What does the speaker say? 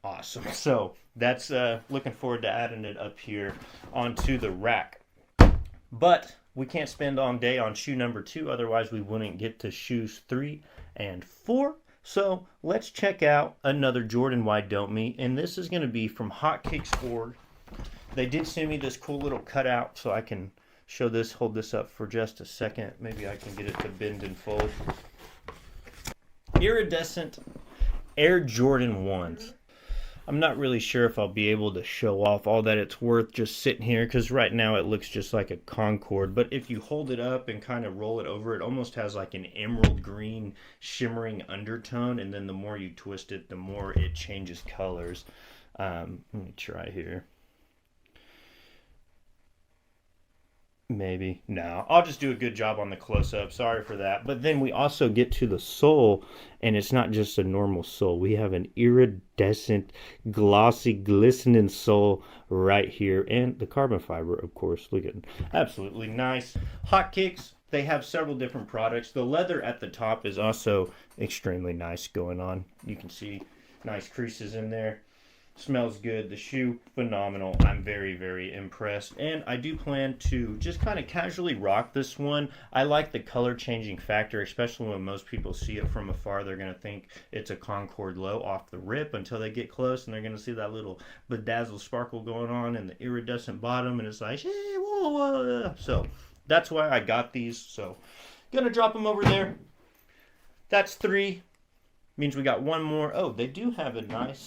Awesome. So that's looking forward to adding it up here onto the rack. But we can't spend all day on shoe number 2, otherwise we wouldn't get to shoes 3 and 4. So let's check out another Jordan Why Don't Me, and this is going to be from Hotcakes.org. They did send me this cool little cutout, so I can show this, hold this up for just a second. Maybe I can get it to bend and fold. Iridescent Air Jordan 1s. I'm not really sure if I'll be able to show off all that it's worth just sitting here, because right now it looks just like a Concorde. But if you hold it up and kind of roll it over, it almost has like an emerald green shimmering undertone, and then the more you twist it, the more it changes colors. Let me try here. Maybe. No, I'll just do a good job on the close-up. Sorry for that. But then we also get to the sole, and it's not just a normal sole. We have an iridescent, glossy, glistening sole right here. And the carbon fiber, of course. Look at it. Absolutely nice. Hotcakes, they have several different products. The leather at the top is also extremely nice going on. You can see nice creases in there. Smells good. The shoe, phenomenal. I'm very, very impressed. And I do plan to just kind of casually rock this one. I like the color changing factor, especially when most people see it from afar. They're going to think it's a Concorde Low off the rip until they get close, and they're going to see that little bedazzle sparkle going on and the iridescent bottom, and it's like, hey, whoa, whoa. So that's why I got these. So going to drop them over there. That's 3. Means we got one more. Oh, they do have a nice